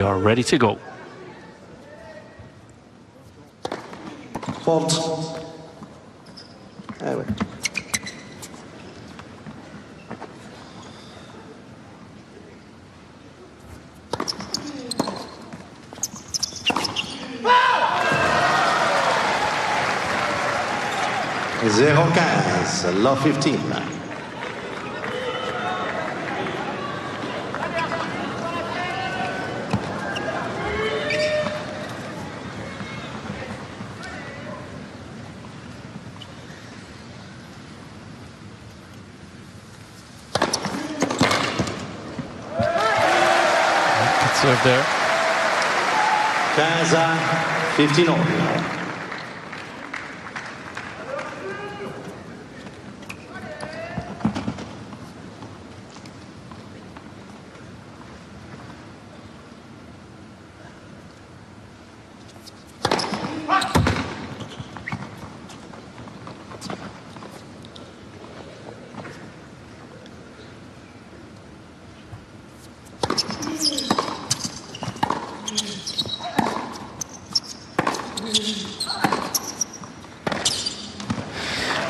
We are ready to go. Fault. Anyway. Zero 15, love 15. Serve there. 15 all.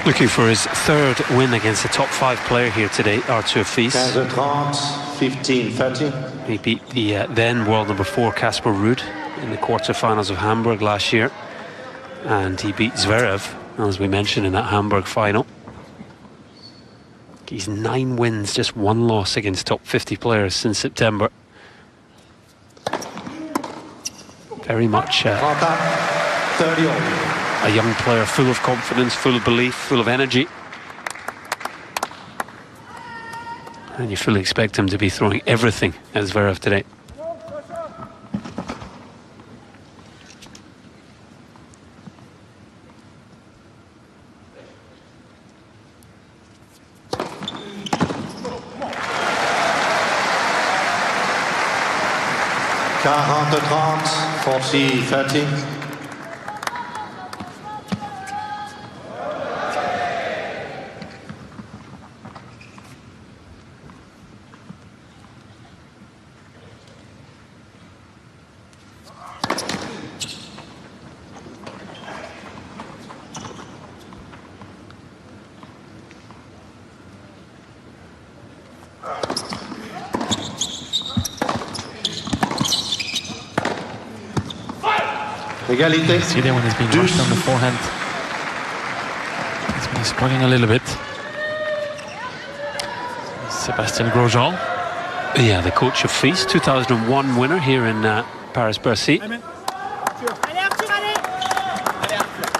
Looking for his third win against a top 5 player here today, Arthur Fils. 15-30. He beat the then world number 4 Casper Ruud in the quarterfinals of Hamburg last year, and he beat Zverev, as we mentioned, in that Hamburg final. He's 9 wins, just 1 loss against top 50 players since September. Very much 30 all. A young player, full of confidence, full of belief, full of energy. And you fully expect him to be throwing everything at Zverev today. Forty 30. Égalité. See there when he's being rushed on the forehand. He's been struggling a little bit. Sébastien Grosjean. Yeah, the coach of Fils, 2001 winner here in Paris-Bercy.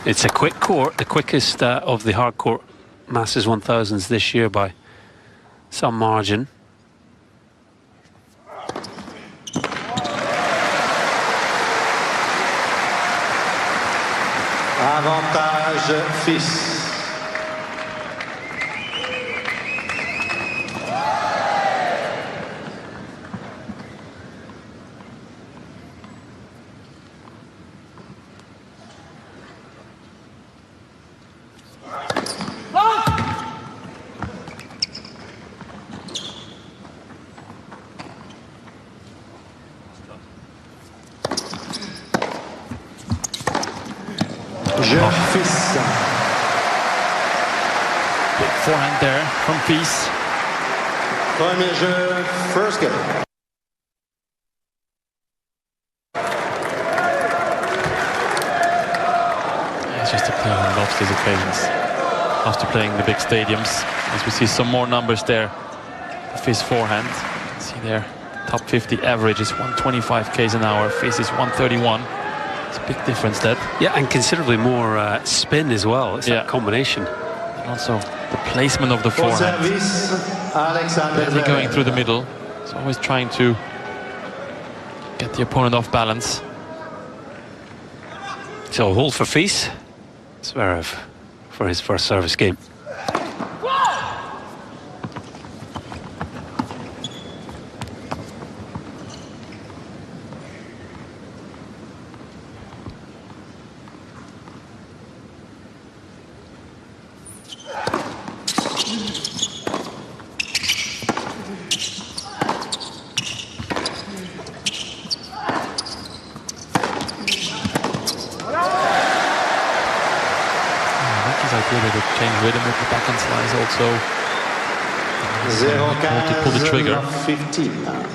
It's a quick court, the quickest of the hard court Masters 1000s this year by some margin. Avantage Fils. Fils. Big forehand there from Fils. Premier jeu, first game. It's just a player who loves these occasions. After playing the big stadiums, as we see some more numbers there. Fils forehand. See there, top 50 average is 125 k's an hour. Fils is 131. It's a big difference, that. Yeah, and considerably more spin as well. It's that combination. And also the placement of the forehand. Barely going through the middle. It's always trying to get the opponent off balance. So a hold for Fils. Zverev for his first service game. nice idea to change rhythm with the backhand slice also. 0-15, to pull the trigger. 15.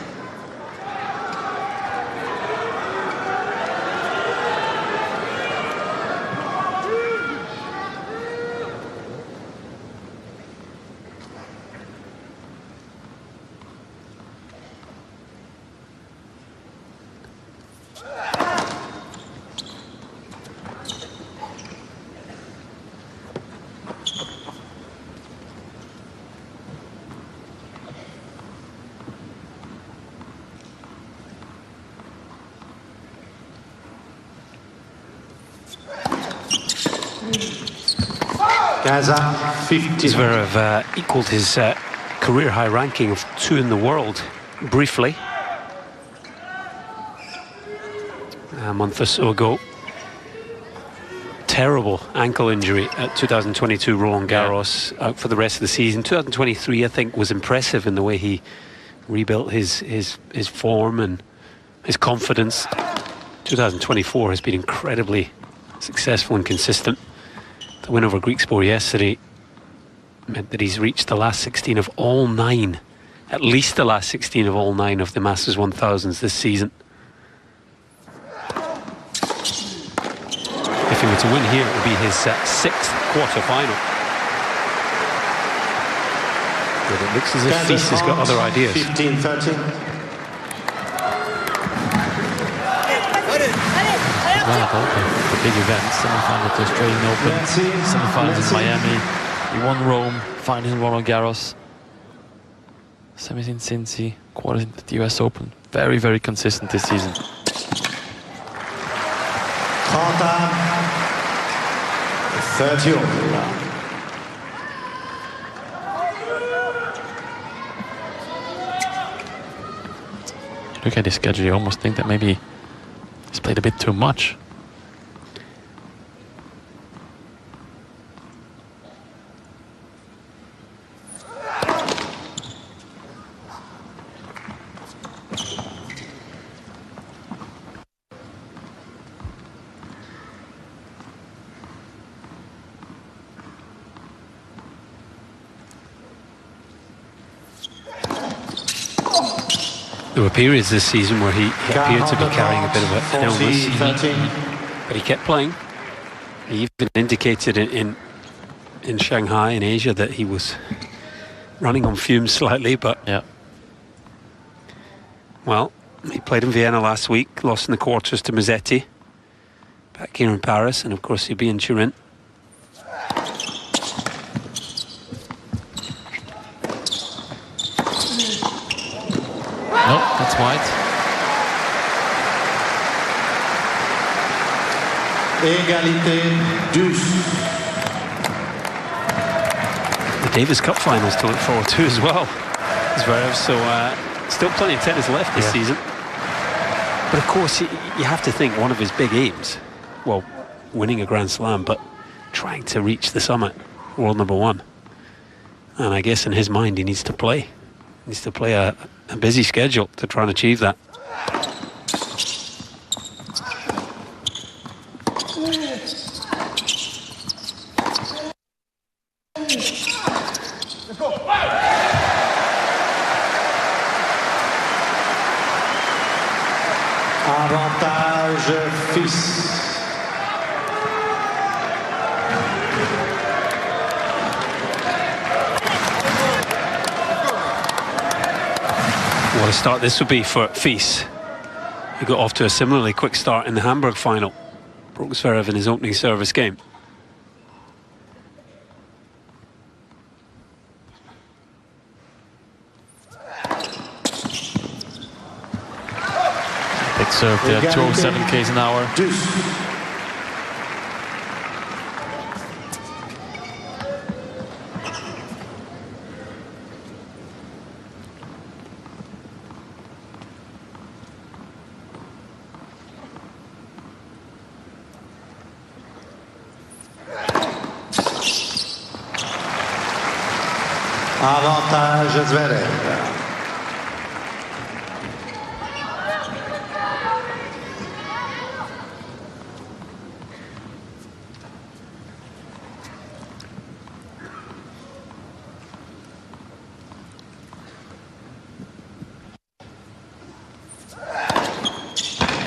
Zverev equalled his career high ranking of 2 in the world briefly a month or so ago. Terrible ankle injury at 2022 Roland Garros, out for the rest of the season. 2023 I think was impressive in the way he rebuilt his form and his confidence. 2024 has been incredibly successful and consistent. The win over Griekspoor yesterday meant that he's reached the last 16 of all 9, at least the last 16 of all 9 of the Masters 1000s this season. If he were to win here, it would be his 6th quarter-final. But it looks as if Fils has got other ideas. 15-13. The big events, semi-final at the Australian Open, semi-finals in Miami, he won Rome, finals in Roland Garros, semis in Cincy, quarters in the US Open. Very, very consistent this season. 30 over. Look at his schedule, you almost think that maybe he's played a bit too much. There were periods this season where he appeared to be carrying a bit of an illness, but he kept playing. He even indicated in Shanghai in Asia that he was running on fumes slightly, but yeah. Well, he played in Vienna last week, lost in the quarters to Mazzetti, back here in Paris, and of course he'll be in Turin. No, that's white. Égalité 12. The Davis Cup finals to look forward to as well, Zverev. So still plenty of tennis left this season. But of course, you have to think one of his big aims, well, winning a Grand Slam, but trying to reach the summit, world number 1. And I guess in his mind, he needs to play. He needs to play a busy schedule to try and achieve that. Avantage Fils. What a start this would be for Fils, who got off to a similarly quick start in the Hamburg final. Broke Zverev in his opening service game. Big serve there, 207 k's an hour. Avantage Zverev.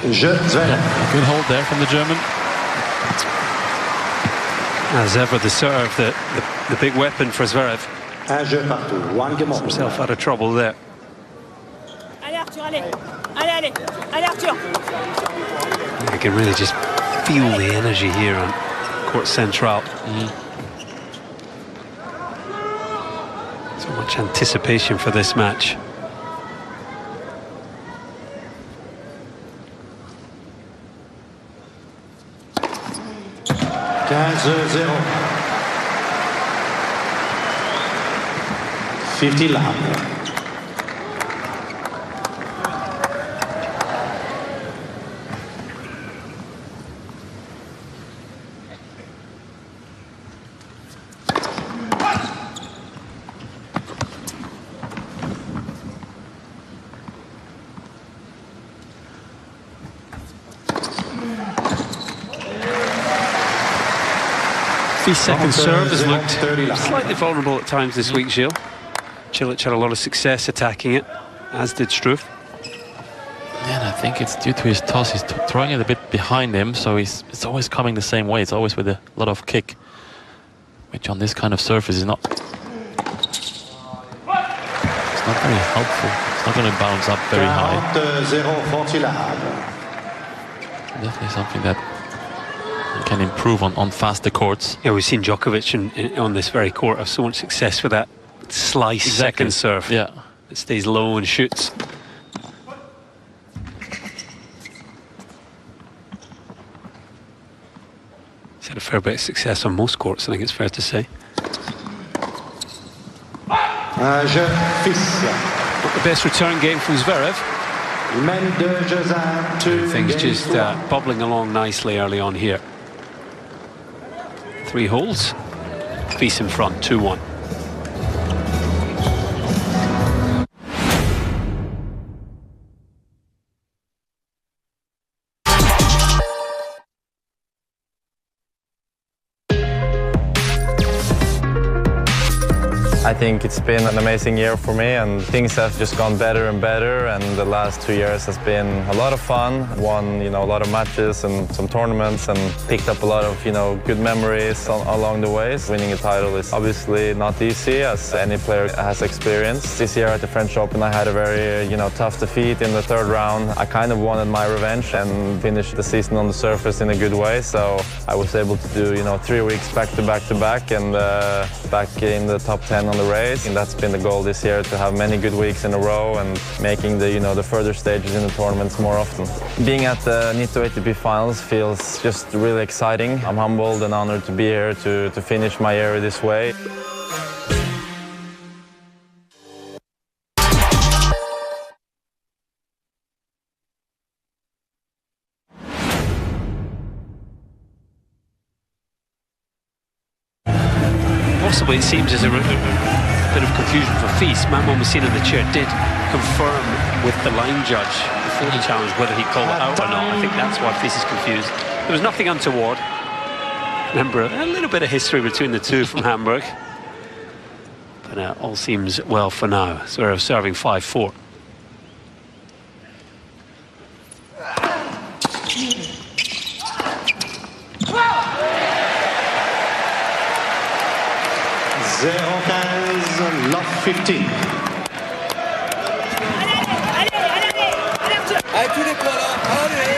Zverev. A good hold there from the German. As ever, the serve, the big weapon for Zverev. Un jeu partout. One game over. Himself out of trouble there. Allez Arthur, allez. Allez, Arthur. You can really just feel the energy here on Court Central. So much anticipation for this match. $15-0. 50 love. His second serve has looked slightly vulnerable at times this week, Gilles. Cilic had a lot of success attacking it, as did Struff. Yeah, and I think it's due to his toss. He's throwing it a bit behind him, so it's always coming the same way. It's always with a lot of kick, which on this kind of surface is not. It's not very helpful. It's not going to bounce up very high. 40 love. Definitely something that can improve on faster courts. Yeah, we've seen Djokovic on this very court have so much success with that slice second serve. Yeah, it stays low and shoots. He's had a fair bit of success on most courts, I think it's fair to say. Un jeu fils. Not the best return game from Zverev. Things just bubbling along nicely early on here. 3 holes. Fils in front, 2-1. I think it's been an amazing year for me, and things have just gone better and better, and the last 2 years has been a lot of fun. Won, a lot of matches and some tournaments, and picked up a lot of, good memories along the ways. Winning a title is obviously not easy, as any player has experienced. This year at the French Open, I had a very, tough defeat in the 3rd round. I kind of wanted my revenge and finished the season on the surface in a good way, so I was able to do, 3 weeks back to back to back, and back in the top 10 on the race, and that's been the goal this year, to have many good weeks in a row and making the the further stages in the tournaments more often. Being at the Nitto ATP finals feels just really exciting. I'm humbled and honored to be here to finish my year this way. Possibly it seems as a bit of confusion for Fils. Matt Messina in the chair did confirm with the line judge before the challenge whether he called it out or not. I think that's why Fils is confused. There was nothing untoward. Remember, a little bit of history between the two from Hamburg. But all seems well for now. So we're serving 5-4. Love 15. Allez, tous les points là, allez.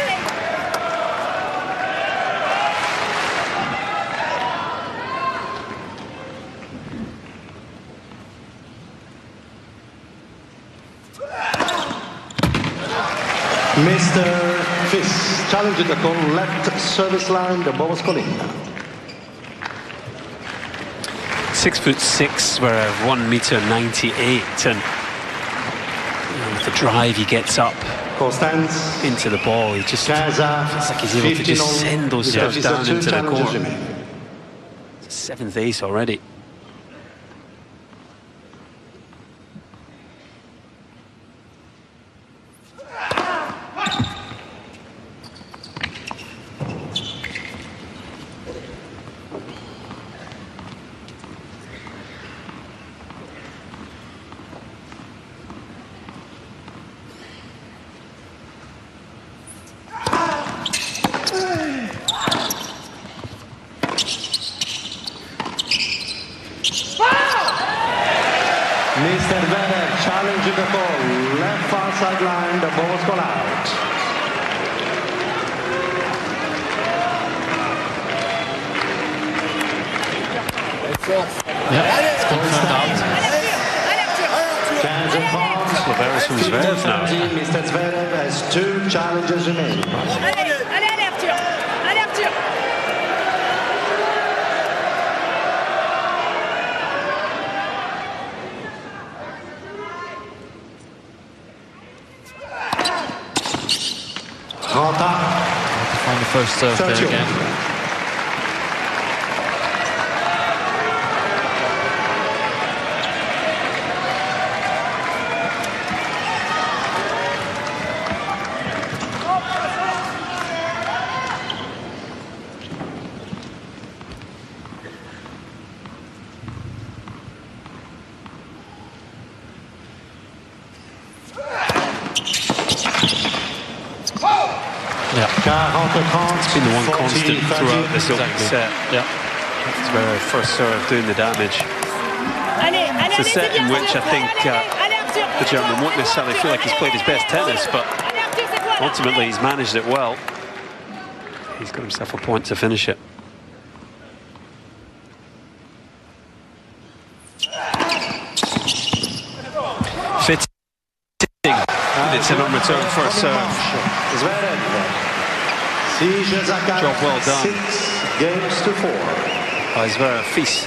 Mr. Fils challenged the call left service line. The ball was calling. 6'6", where 1m98, and with the drive he gets up into the ball, he just feels like he's able to just send those serves down into the court. It's 7th ace already. sideline, the ball was gone out. Yeah, it's confirmed out. Laveris from Zverev now. Mr. Zverev has 2 challenges remaining. Allez, Arthur. Allez, Arthur. Ranta. To find the first serve there again. It's been the one constant throughout this opening set. Yeah. It's where first serve doing the damage. It's a set in which I think the German won't necessarily feel like he's played his best tennis, but ultimately he's managed it well. He's got himself a point to finish it. Fitting. It's an on-return first serve. Job well done. 6 games to 4. Zverev, Fils.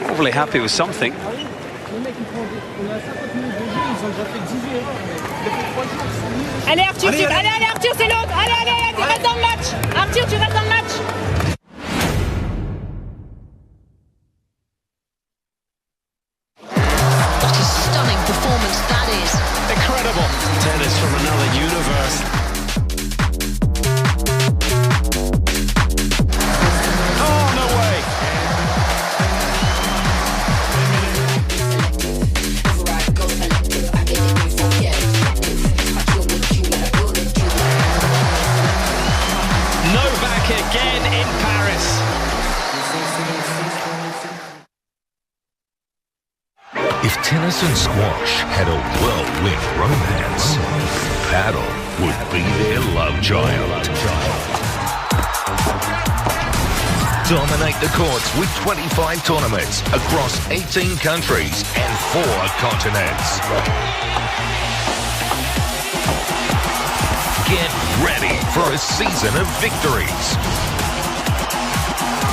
Overly happy with something. Allez, Arthur, allez, Arthur, c'est l'autre. Allez, tu restes dans le match. Arthur, tu restes dans le match. What a stunning performance that is. Incredible. Tennis from another universe. Again in Paris. If tennis and squash had a whirlwind romance, paddle would be their love child. Dominate the courts with 25 tournaments across 18 countries and 4 continents. Get ready for a season of victories.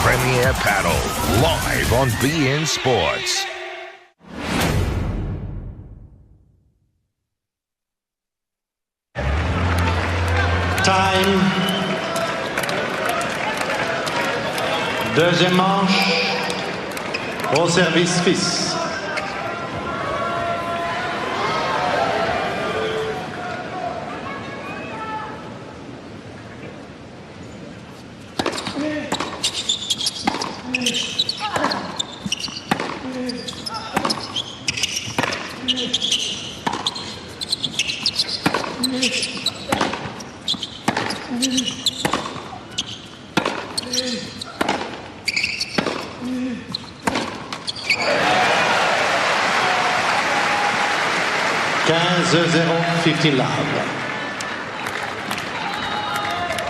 Premier Paddle, live on BN Sports. Time. Deuxième manche. Au service Fils.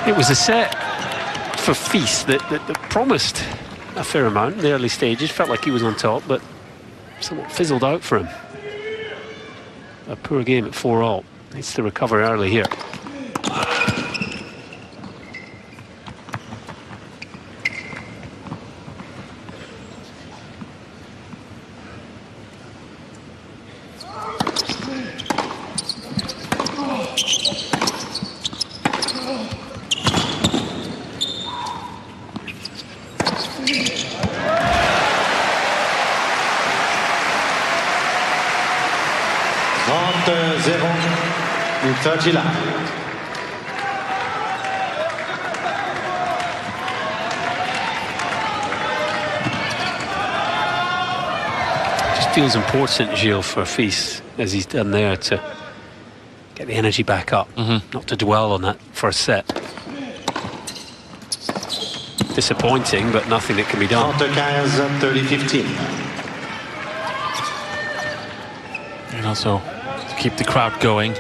It was a set for Fils that promised a fair amount in the early stages. Felt like he was on top, but somewhat fizzled out for him. A poor game at 4-all. Needs to recover early here. Just feels important, Gilles, for Fils, as he's done there, to get the energy back up, not to dwell on that first set. Disappointing, but nothing that can be done. 30-15. And also keep the crowd going.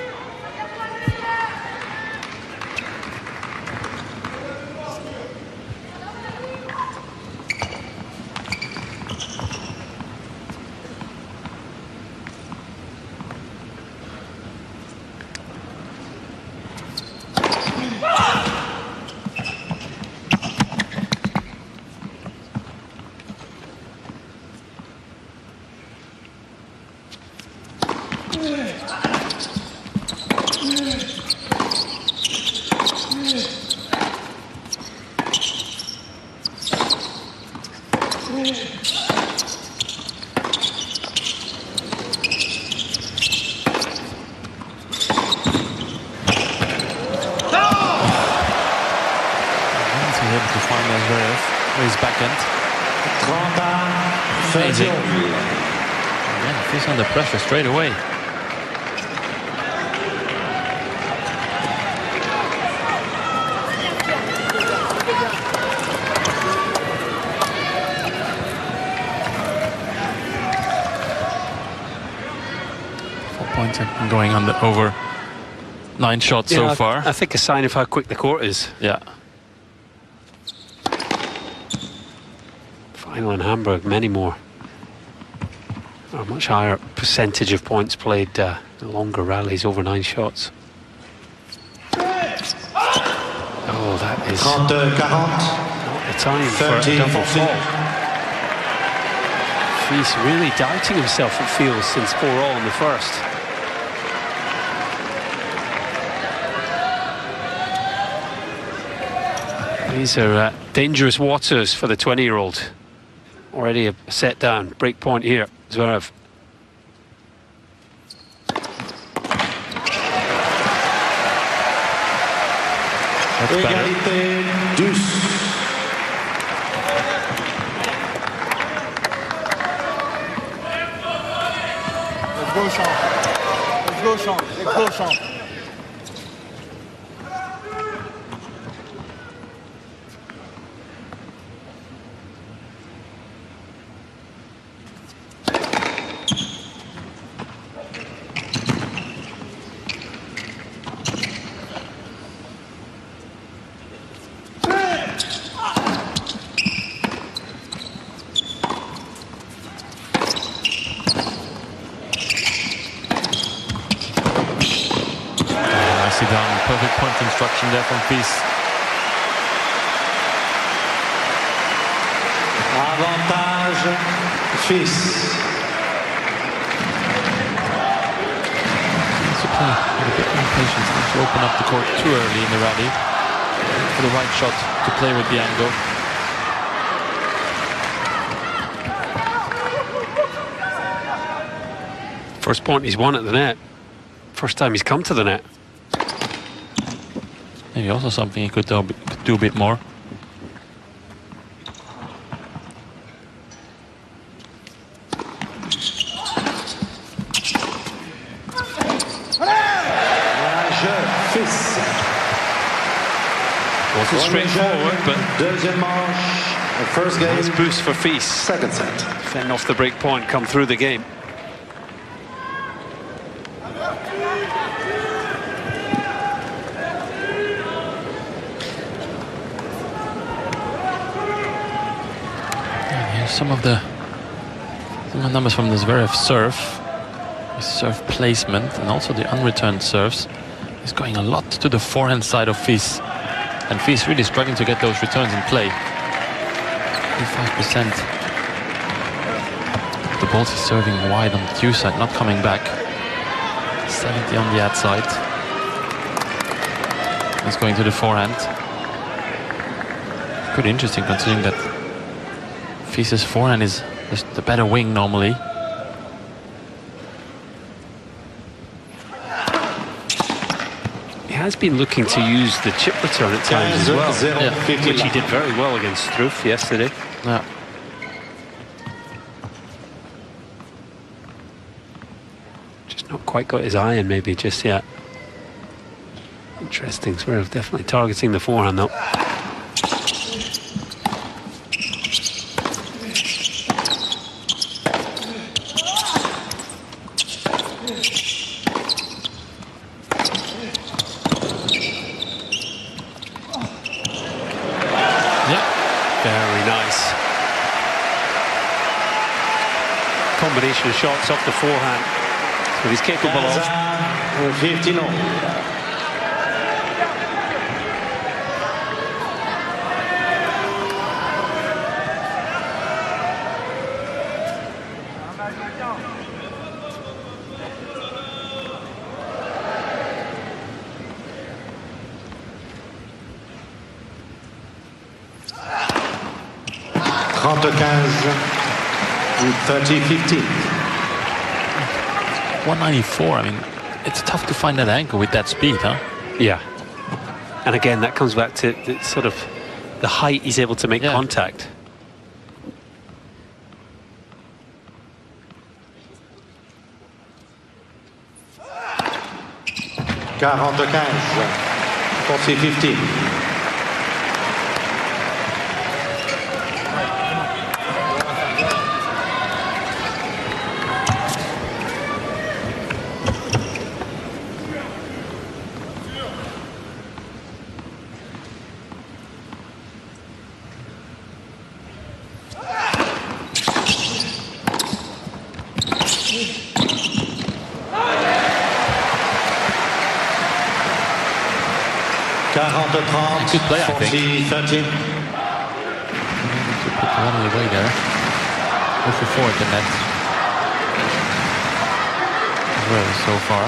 Amazing. Again, he's under pressure straight away. Points have been going on over 9 shots so far. I think a sign of how quick the court is. Yeah. Final in Hamburg, many more. A much higher percentage of points played longer rallies over 9 shots. Oh, that is not the time for a double fall. He's really doubting himself, it feels, since 4-all in the first. These are dangerous waters for the 20-year-old. Already a set down, break point here, Zverev. That's better. Let's go, Sean. Let's go, Sean. Perfect point construction there from Fils. Avantage Fils. Needs to play with a bit more patience, not to open up the court too early in the rally. For the right shot to play with the angle. First point he's won at the net. First time he's come to the net. Maybe also something he could do a bit more. Wasn't straightforward, but first game. Nice boost for Fils. Second set. Fend off the break point, come through the game. Some of the numbers from the Zverev serve, his serve placement, and also the unreturned serves. He's going a lot to the forehand side of Fils, and Fils really struggling to get those returns in play. 35%. The balls he's serving wide on the due side, not coming back. 70 on the ad side. He's going to the forehand. Pretty interesting considering that Fis's forehand is just the better wing normally. He has been looking to use the chip return at times as well, which he did very well against Struff yesterday. Yeah. Just not quite got his eye in maybe just yet. Interesting, Zverev definitely targeting the forehand though. combination of shots off the forehand that he's capable of. 15-all. And 30-15. 194. I mean, it's tough to find that angle with that speed, huh? Yeah. And again, that comes back to the sort of the height he's able to make contact. Quarante-quinze, 40-15. Good play, I think. 40-13. Put the runaway away there. Go for four at the net. Well, so far.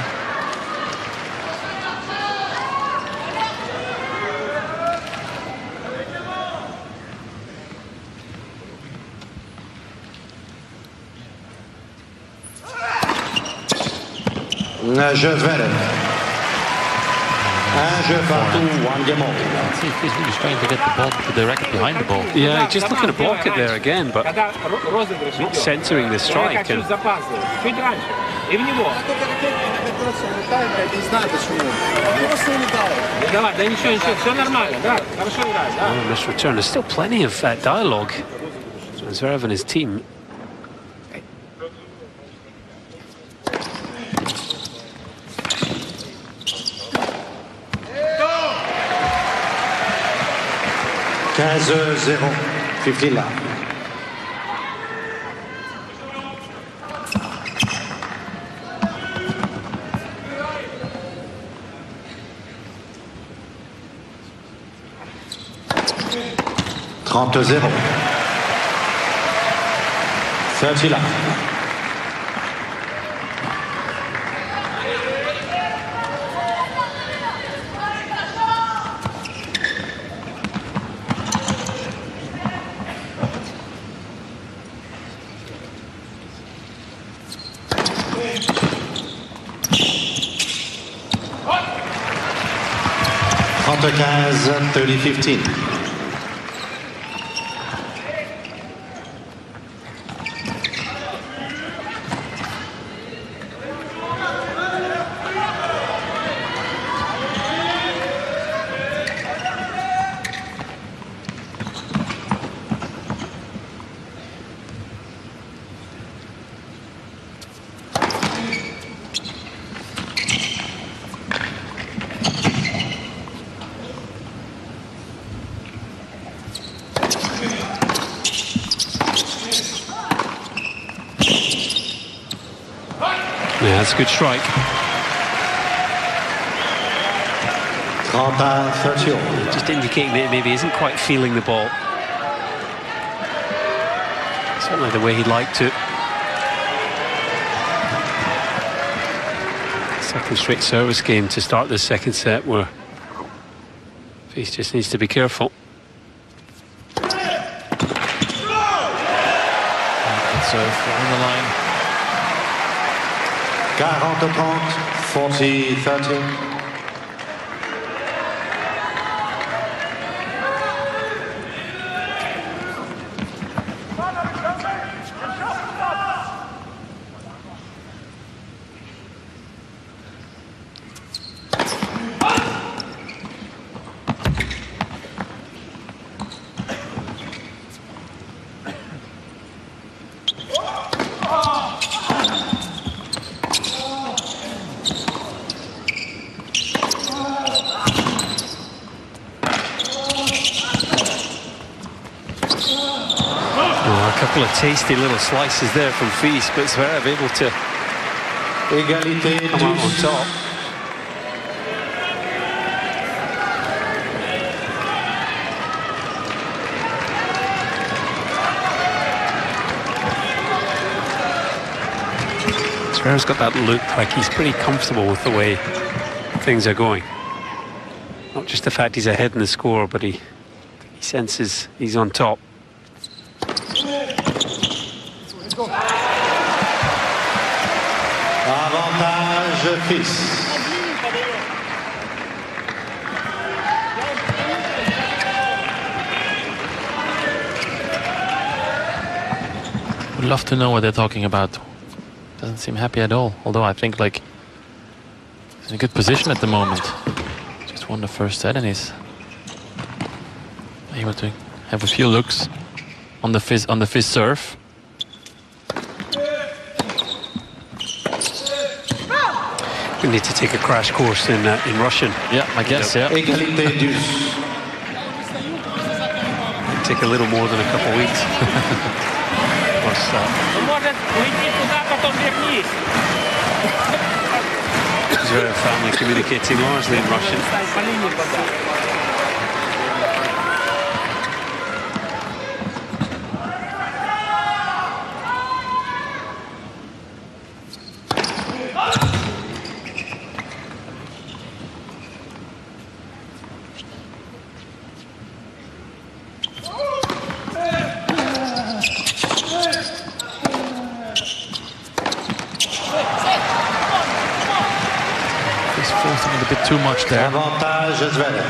Un jeu partout, one game all. See, he's really trying to get the ball direct behind the ball. Yeah, just looking to block it there again, but not centering the strike. And missed return. There's still plenty of dialogue. Zverev and his team. Zero, 15 là. Trente-zéro. 30 là. Trente-quinze, 30-15. Yeah, that's a good strike. 30-30. Just indicating that maybe he isn't quite feeling the ball. Certainly the way he'd like to. Second straight service game to start the second set where he just needs to be careful. Serve on the line. 40-30, 40-30. A couple of tasty little slices there from Fils, but Zverev able to Égalité come out on top. Zverev's got that look like he's pretty comfortable with the way things are going. Not just the fact he's ahead in the score, but he senses he's on top. Avantage Fils. Would love to know what they're talking about. Doesn't seem happy at all. Although I think like he's in a good position at the moment. Just won the first set and he's able to have a few looks on the Fizz serve. We need to take a crash course in Russian. Yeah, I guess. Yeah. Égalité dus. Take a little more than a couple of weeks. Zverev family communicating largely in Russian. A bit too much there. Avantage Zverev.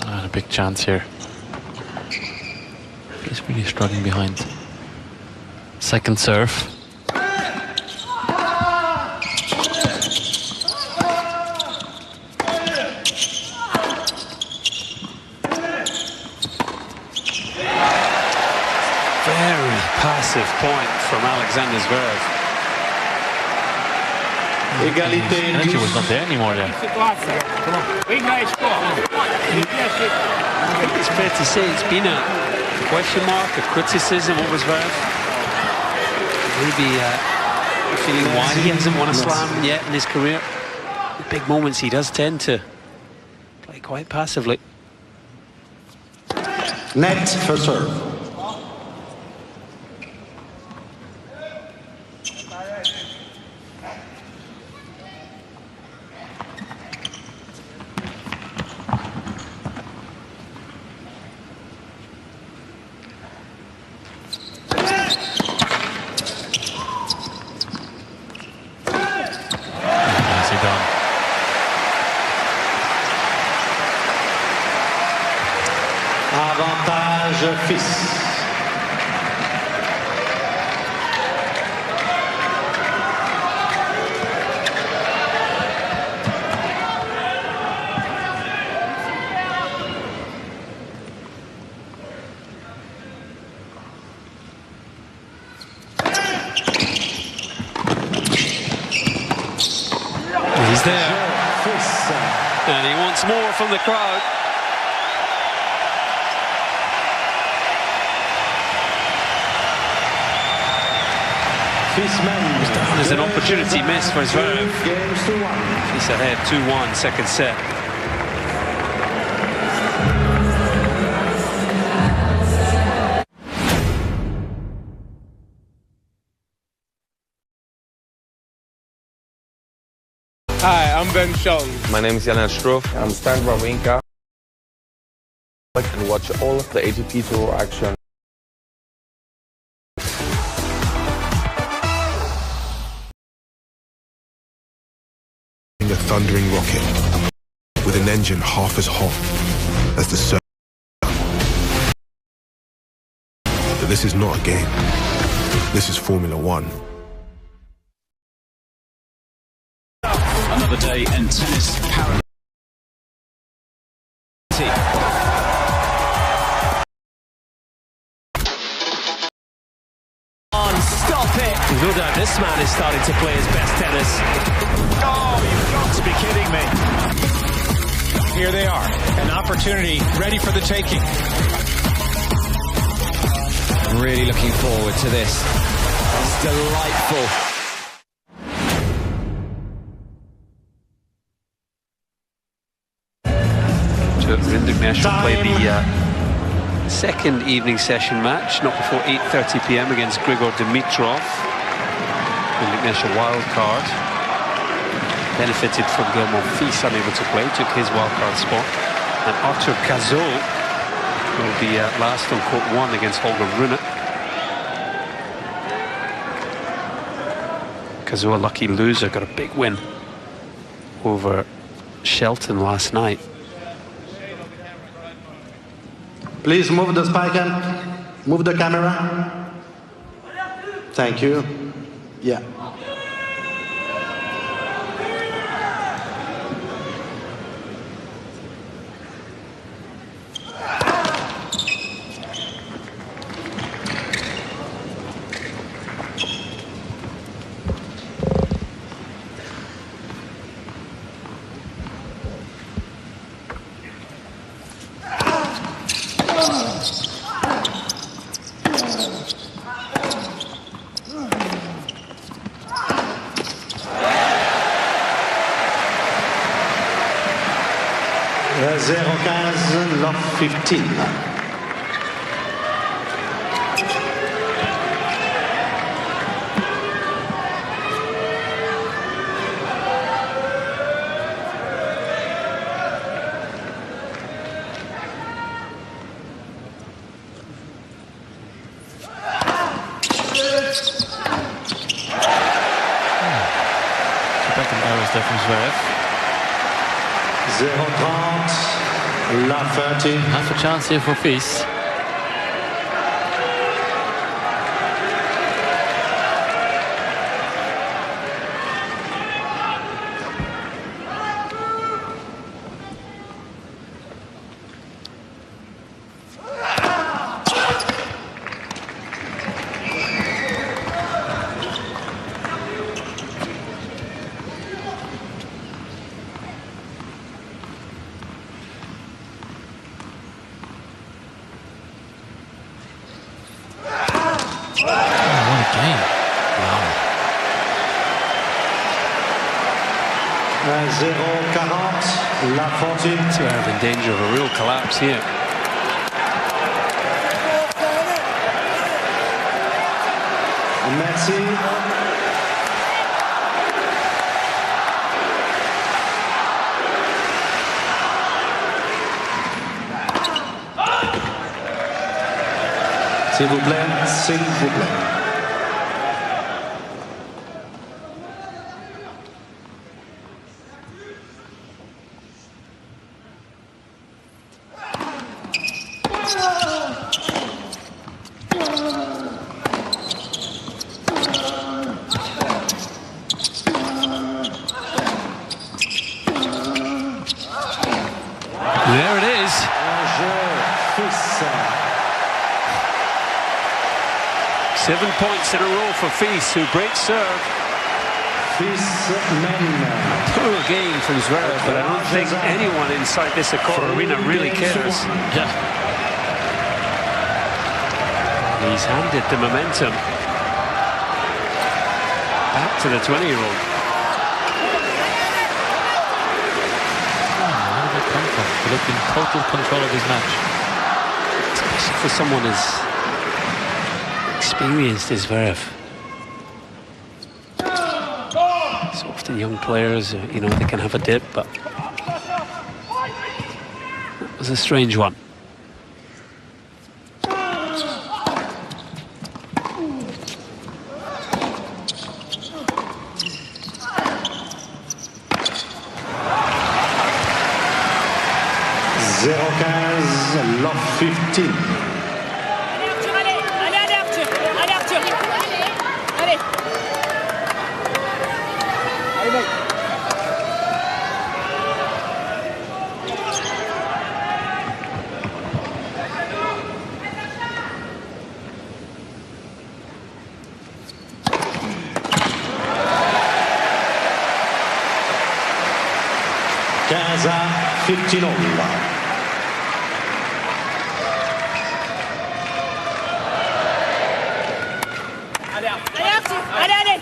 Not a big chance here. He's really struggling behind. Second serve. Passive point from Alexander Zverev. Égalité Energy dus. was not there anymore there. It's fair to say it's been a question mark, a criticism over Zverev. Maybe feeling why he hasn't won a slam yet in his career. The big moments he does tend to play quite passively. Net for serve. Avantage Fils. He's there. And he wants more from the crowd. There's an opportunity missed for Zverev. He's ahead 2-1, second set. Hi, I'm Ben Shelton. My name is Jan Struff. I'm Stan Wawrinka. And watch all of the ATP Tour action. A thundering rocket with an engine half as hot as the sun. But this is not a game. This is Formula One. Another day in tennis parity. There's no doubt this man is starting to play his best tennis. Oh, you've got to be kidding me. Here they are, an opportunity ready for the taking. I'm really looking forward to this. It's delightful. International play the second evening session match, not before 8:30 p.m. against Grigor Dimitrov. International wild card. Benefited from Gilmore Fils unable to play, took his wild card spot. And Artur Cazot will be last on court 1 against Holger Rune. Cazot, a lucky loser, got a big win over Shelton last night. Please move the spiker. Move the camera. Thank you. Yeah. .015, love 15. Half a chance here for Fils. In danger of a real collapse here. Merci. S'il vous plaît, s'il vous plaît. There it is. 7 points in a row for Fils, who breaks serve. Poor game from Zverev, but I don't think anyone inside this Accor arena really cares. Yeah. He's handed the momentum back to the 20-year-old. Where did that come from? He looked in total control of his match. Especially for someone as experienced as Zverev. So often young players, you know, they can have a dip, but it was a strange one. Love 15. 15 all. Allez, allez.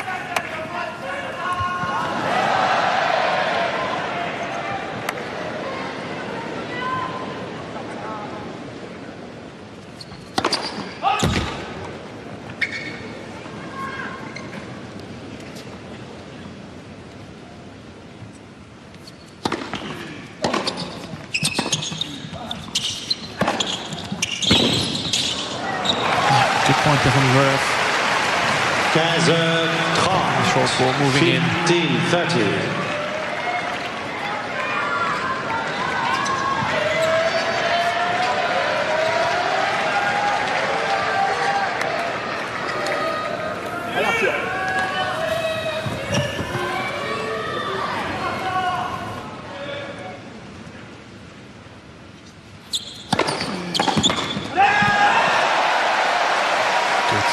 Good point there from Verve. 15-30. Short ball moving in. 15-30.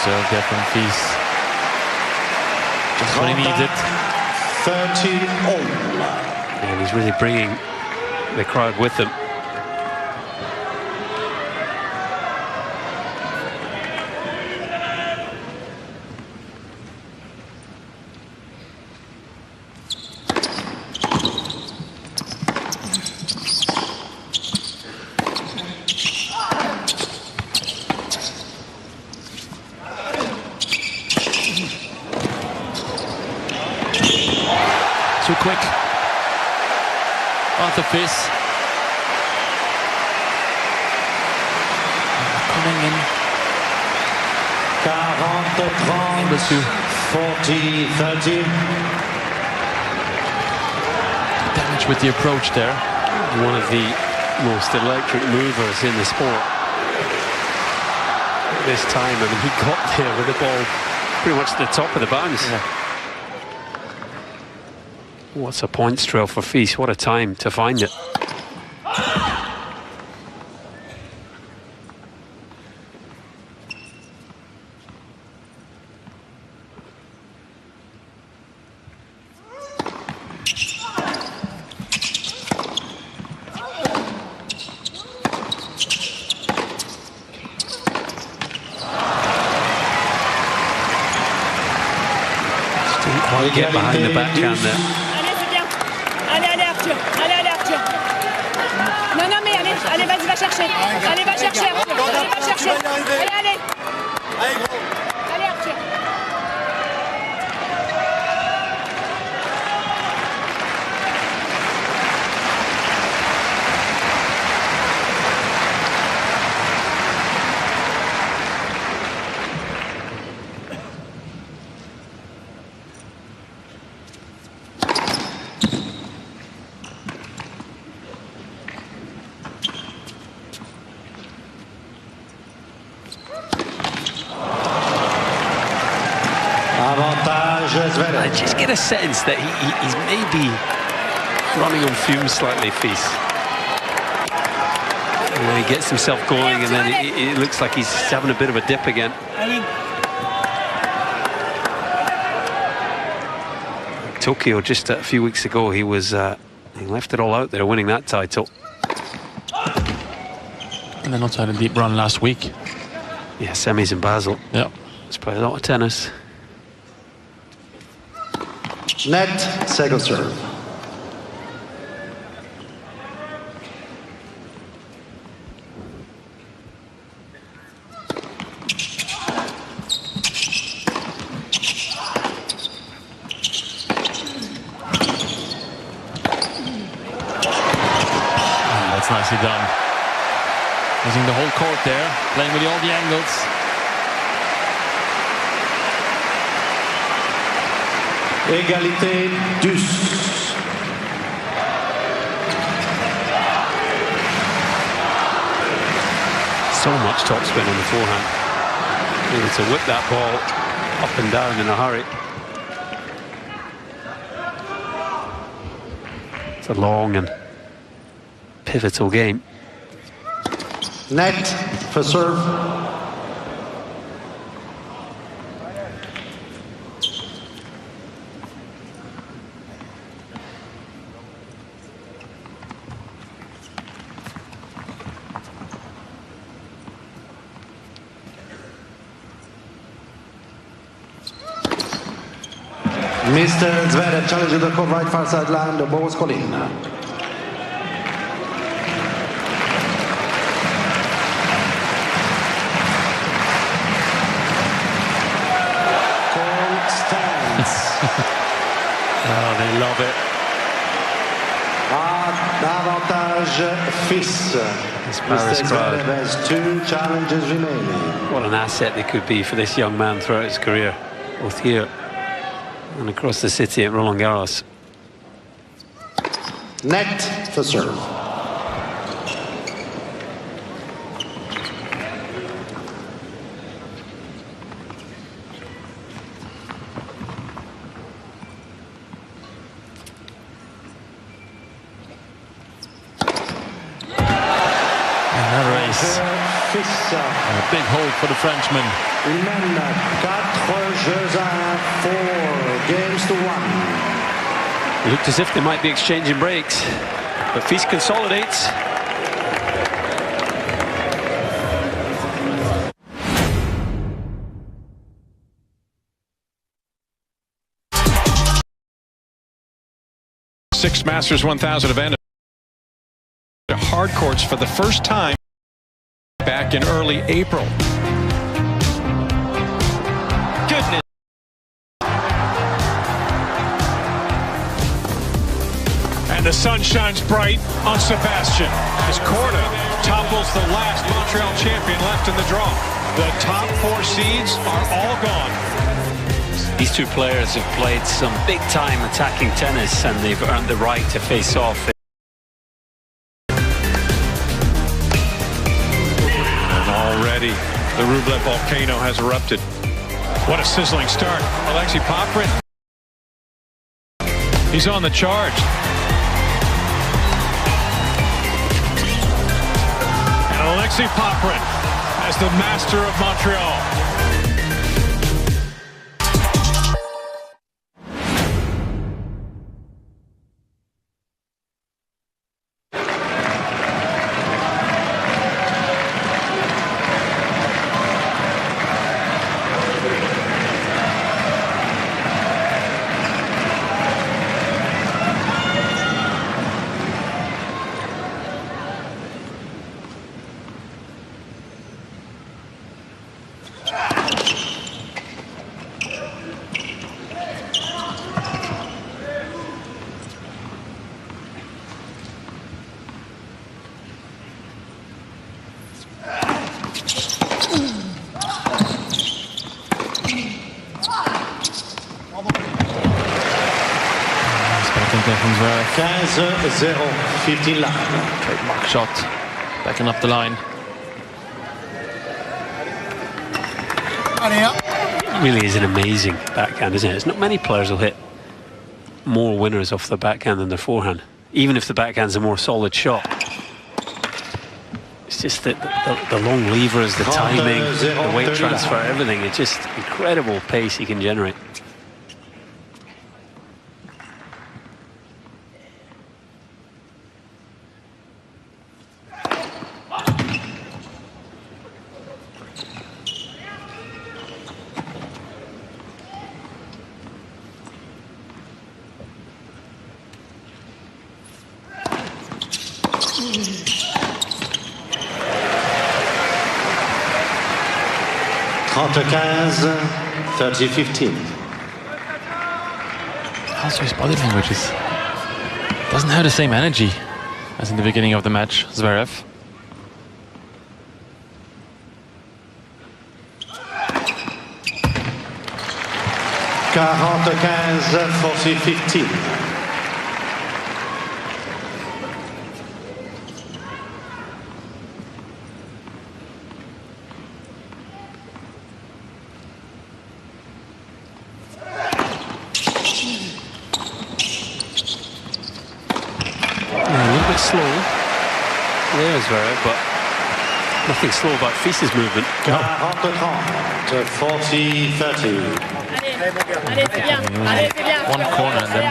Serve there from Fils. Just when he needs it. 30 all. And he's really bringing the crowd with him. Too quick. On the Fils. Coming in. 40-30. 40-30. Damage with the approach there. One of the most electric movers in the sport. This time, I mean, he got there with the ball pretty much at the top of the bounce. Yeah. What's a points trail for Fils? What a time to find it. Didn't quite get behind the backhand there. Allez, Arthur. Allez, Arthur. Non, non, mais allez, allez, vas-y, va chercher. Allez, va chercher, Arthur. Allez, va chercher. Allez, allez. Allez, Arthur. I just get a sense that he's maybe running on fumes slightly, Fils. And then he gets himself going, and then it looks like he's having a bit of a dip again. Tokyo, just a few weeks ago, he left it all out there, winning that title. And then also had a deep run last week. Yeah, semis in Basel. Yeah. It's played a lot of tennis. Net, second serve. That's nicely done. Using the whole court there, playing with all the angles. Égalité, dus. So much topspin on the forehand. Able to whip that ball up and down in a hurry. It's a long and pivotal game. Net for serve. Mr. Zverev challenges the court right far sideline, the ball was called in. Call stands. Oh, they love it. Avantage fils. Mr. Zverev has 2 challenges remaining. What an asset they could be for this young man throughout his career, both here and across the city at Roland Garros. Net for serve. A big hold for the Frenchman. Remember, 4 games to 1. It looked as if they might be exchanging breaks, but Fils consolidates. Sixth Masters 1000 event. Hard courts for the first time back in early April. Goodness. And the sun shines bright on Sebastian as Korda topples the last Montreal champion left in the draw. The top 4 seeds are all gone. These 2 players have played some big-time attacking tennis, and they've earned the right to face off. Already, the Rublev volcano has erupted. What a sizzling start. Alexei Poprin. He's on the charge. And Alexei Poprin as the master of Montreal. From Zverev. 15-0, 15 left. Trademark shot, backing up the line. It really is an amazing backhand, isn't it? There's not many players will hit more winners off the backhand than their forehand, even if the backhand's a more solid shot. It's just that the long levers, the timing, the weight transfer, everything. It's just incredible pace he can generate. Trente-15, 30-15. Also his body language doesn't have the same energy as in the beginning of the match, Zverev. Quarante-quinze, 40-15. Slow there as well, but nothing slow about Fis's movement. 40-30. One corner and then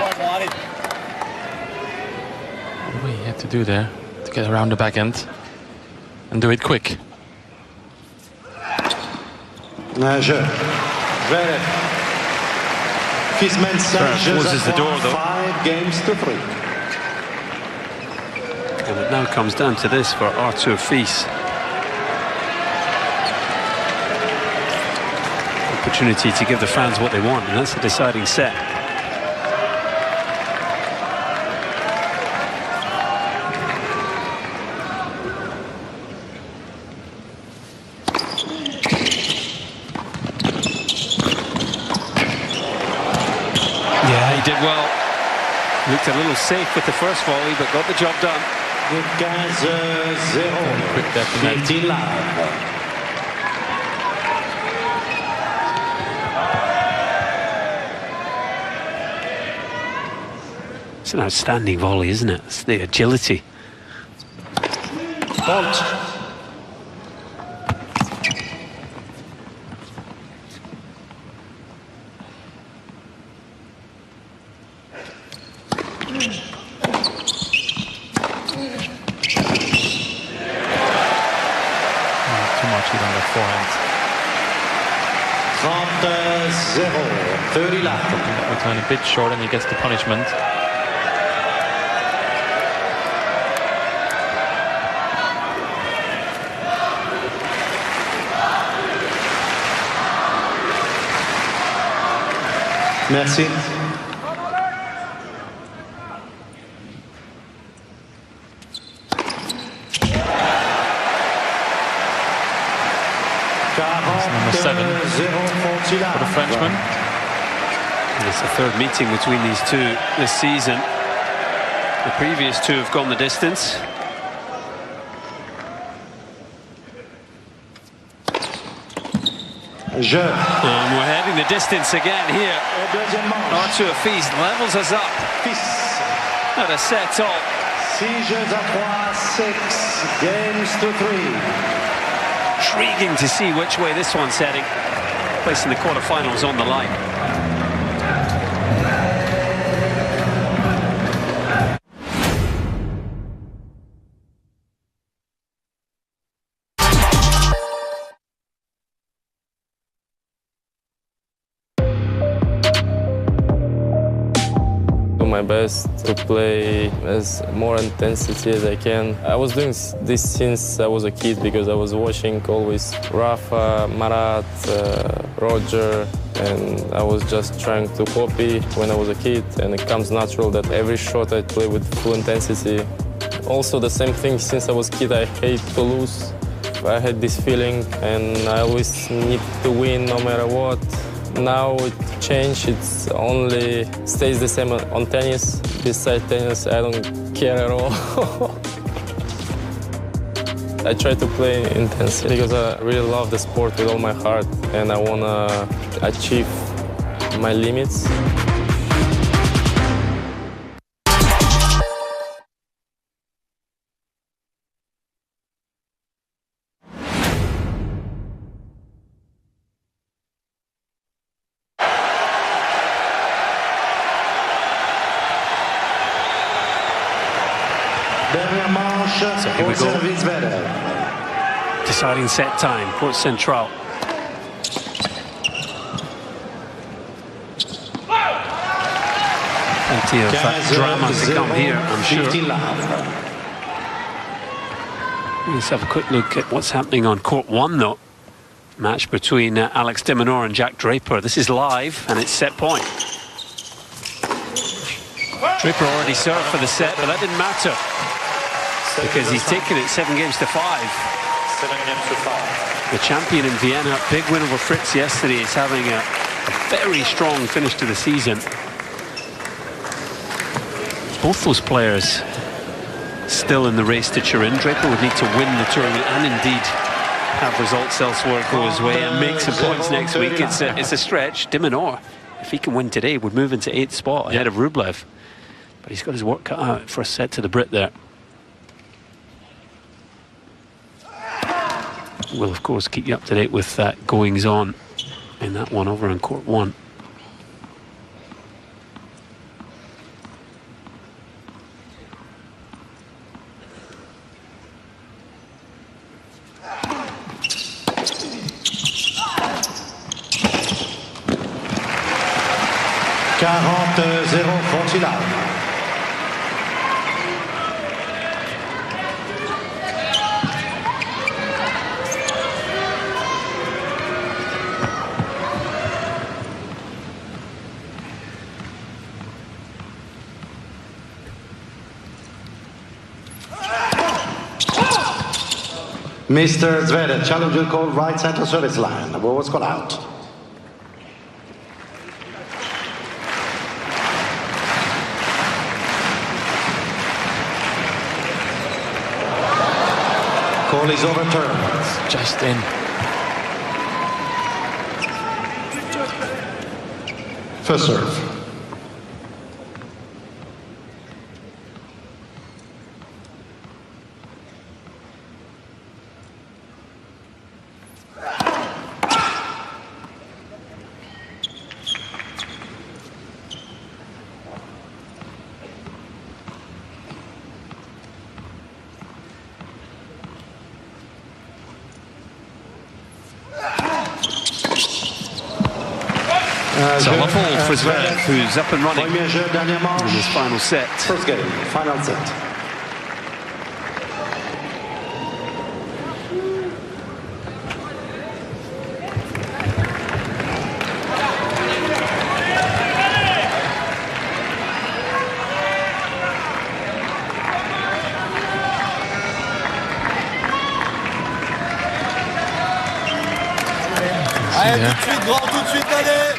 what do we have to do there to get around the back end and do it quick? Nageur. Zverev. closes the door though. 5-3. And it now comes down to this for Arthur Fils. Opportunity to give the fans what they want, and that's the deciding set. Yeah, he did well. Looked a little safe with the first volley, but got the job done. 15 love. It's an outstanding volley, isn't it? It's the agility. Bolt. Too much even on the forehand. 30 left. Return a bit short and he gets the punishment. Merci. Number 7 for the Frenchman. And it's the third meeting between these two this season. The previous two have gone the distance. And we're heading the distance again here. Arthur Fils levels us up. At a set all. 6-3. Intriguing to see which way this one's heading. Placing the quarterfinals on the line. My best to play as more intensity as I can. I was doing this since I was a kid because I was watching always Rafa, Marat, Roger, and I was just trying to copy when I was a kid, and it comes natural that every shot I play with full intensity. Also the same thing since I was a kid, I hate to lose. I had this feeling and I always need to win no matter what. Now it changed, it's only stays the same on tennis. Besides tennis, I don't care at all. I try to play intensely because I really love the sport with all my heart and I want to achieve my limits. So here we go. Deciding set time, Court Central. Plenty of drama to come here, I'm sure. Let's have a quick look at what's happening on Court 1, though. Match between Alex de Minaur and Jack Draper. This is live, and it's set point. Draper already served for the set, but that didn't matter, because he's taken it 7 games to 5. 7 games to 5. The champion in Vienna, big win over Fritz yesterday, is having a very strong finish to the season. Both those players still in the race to Turin. Draper would need to win the tournament and indeed have results elsewhere go his way and make some points next week. It's a stretch. De Minaur, if he can win today, would move into 8th spot ahead of Rublev. But he's got his work cut out for a set to the Brit there. We'll, of course, keep you up to date with goings on in that one over on Court 1. 40-0 Portugal. Mr. Zverev, challenger called right center service line. The ball was called out. Call is overturned. It's just in. First serve. So a fall for Zverev, who's up and running in his final set. First game, final set.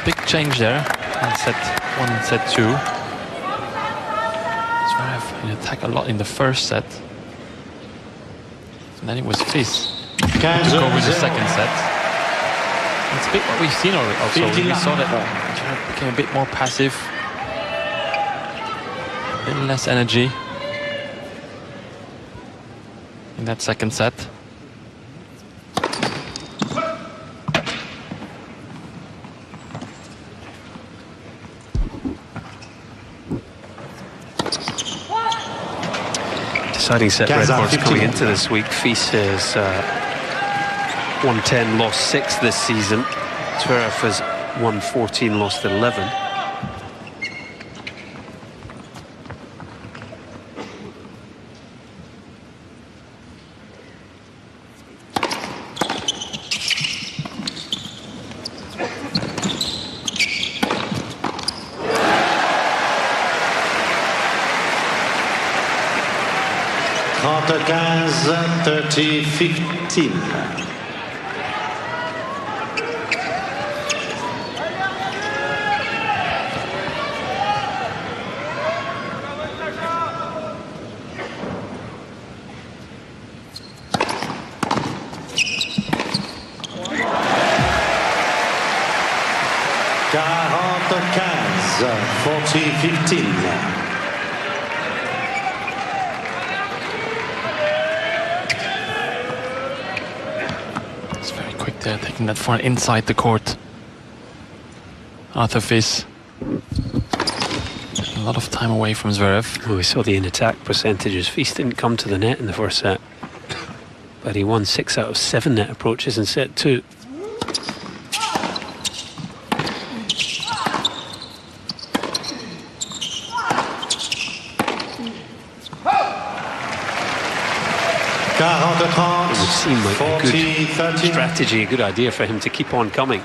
Big change there in set 1 and set 2. Zverev in attack a lot in the first set. And then it was Fils who took over the second set. It's a bit what we've seen also. We saw that Zverev became a bit more passive, a little less energy in that second set. Deciding set records coming into this week. Fils is 110, lost 6 this season. Zverev has 114, lost 11. It's very quick there, taking that for inside the court. Arthur Fils. A lot of time away from Zverev. Well, we saw the in-attack percentages. Fils didn't come to the net in the first set, but he won 6 out of 7 net approaches in set 2. It would seem like a good strategy, a good idea for him to keep on coming.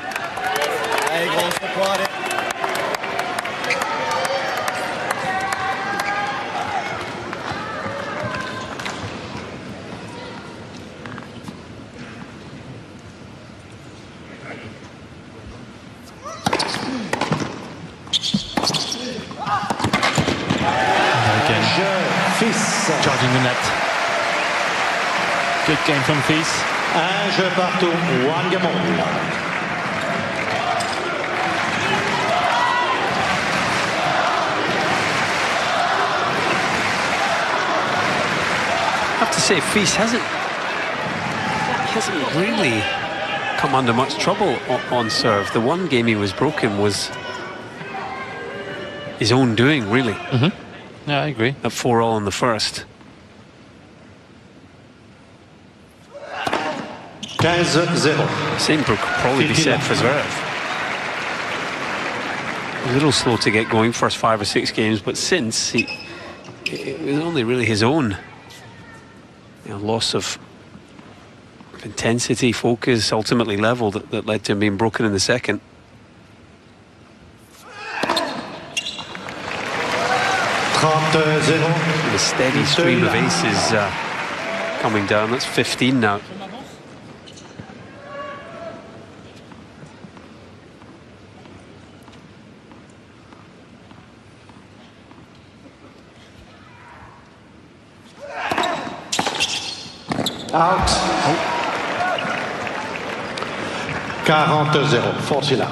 Charging the net. Good game from Fils. Un jeu partout, one game on. I have to say, Fils hasn't really come under much trouble on serve. The one game he was broken was his own doing, really. Yeah, I agree. At 4-all in the first. 15-0. Same could probably be said for Zverev. A little slow to get going first 5 or 6 games, but since it was only really his own loss of intensity, focus, ultimately level that led to him being broken in the second. The steady stream of aces coming down. That's 15 now. Out. 40-0, 40 là.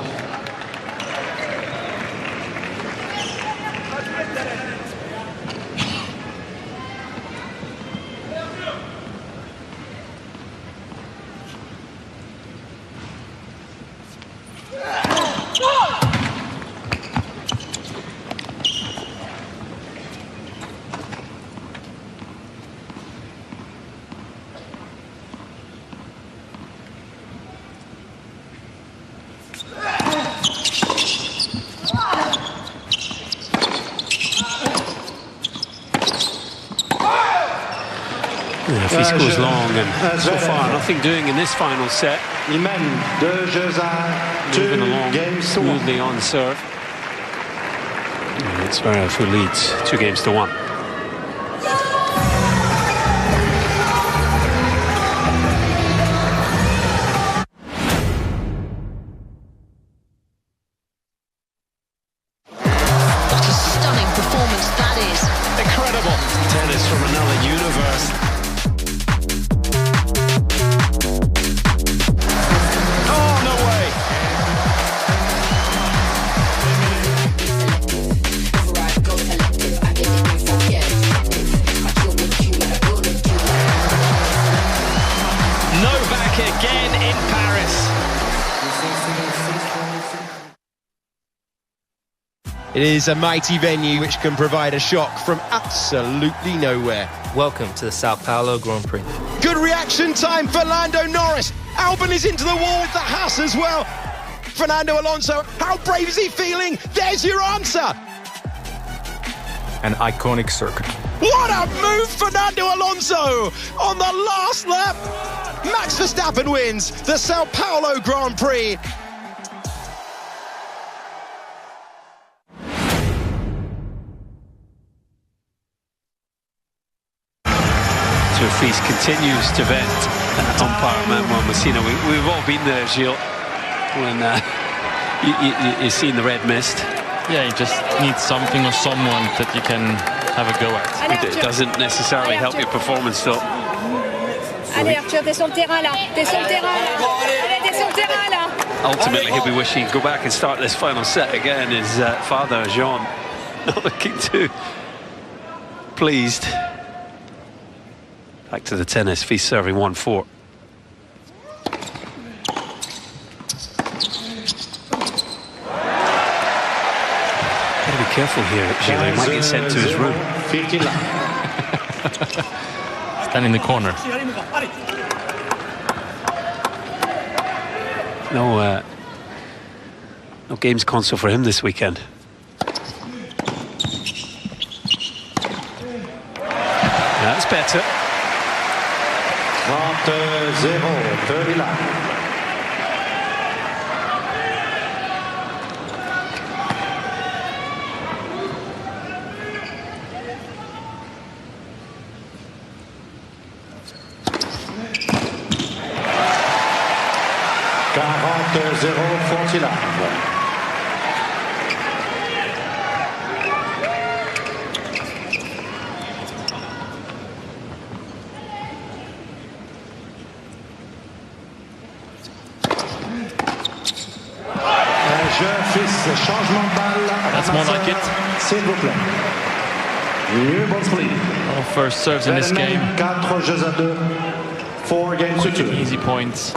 If he scores long, and so far nothing doing in this final set. Il mène 2 jeux à 2 Moving along games to 1. smoothly on serve. And it's Zverev who leads 2 games to 1. What a stunning performance that is. Incredible tennis from another universe. Again in Paris. It is a mighty venue which can provide a shock from absolutely nowhere. Welcome to the Sao Paulo Grand Prix. Good reaction time for Lando Norris. Albon is into the wall with the Haas as well. Fernando Alonso, how brave is he feeling? There's your answer. An iconic circuit. What a move, Fernando Alonso! On the last lap, Max Verstappen wins the Sao Paulo Grand Prix. Feast continues to vent umpire Manuel Messina. We've all been there, Gilles, when you've seen the red mist. Yeah, you just need something or someone that you can have a go at. It doesn't necessarily help your performance, though. Allez Arthur, t'es sur le terrain là, t'es sur le terrain là. Allez, t'es sur le terrain là. Ultimately, he'll be wishing he'd go back and start this final set again. His father, Jean, not looking too pleased. Back to the tennis, Feast serving 1-4. Gotta be careful here, Gilles. He might get sent to his room. Stand in the corner. No games console for him this weekend. That's better. 30-0, 30 là. That's more like it. Our first serves in this game. 4 games to 2. Easy points.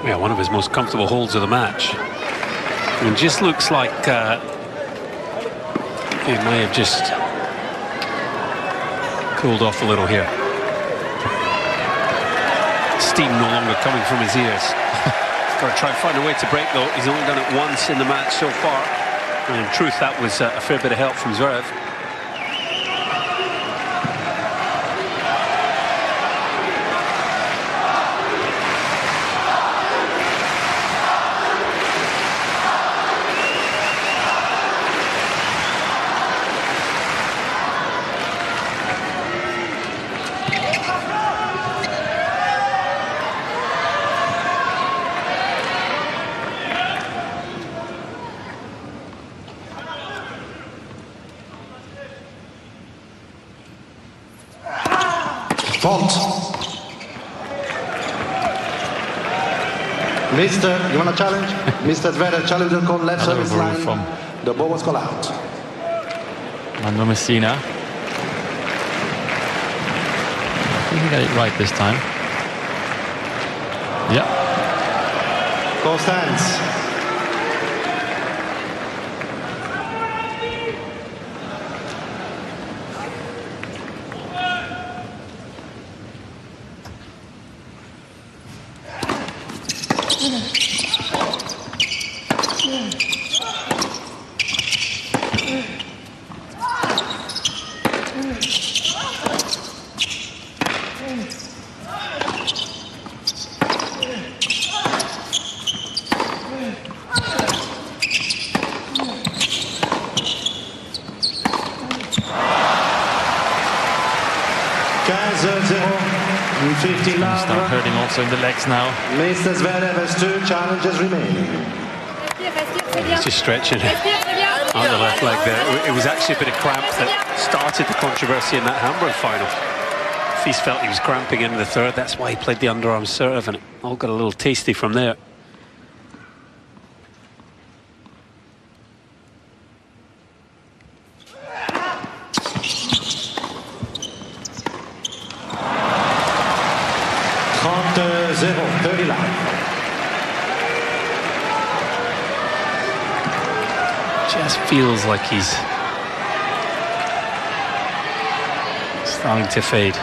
Yeah, one of his most comfortable holds of the match. And just looks like he may have just cooled off a little here. Steam no longer coming from his ears. Got to try and find a way to break, though. He's only done it once in the match so far. And in truth, that was a fair bit of help from Zverev. Fault. Mister, you want to challenge? Mr. Zverev, challenger call left service line. From the ball was called out. Mando Messina. I think he got it right this time. Yeah. Call stands. Start hurting also in the legs now. Mr. Zverev has 2 challenges remaining. He's just stretching on the left leg there. It was actually a bit of cramp that started the controversy in that Hamburg final. Fils felt he was cramping in the third. That's why he played the underarm serve, and it all got a little tasty from there. Just feels like he's starting to fade.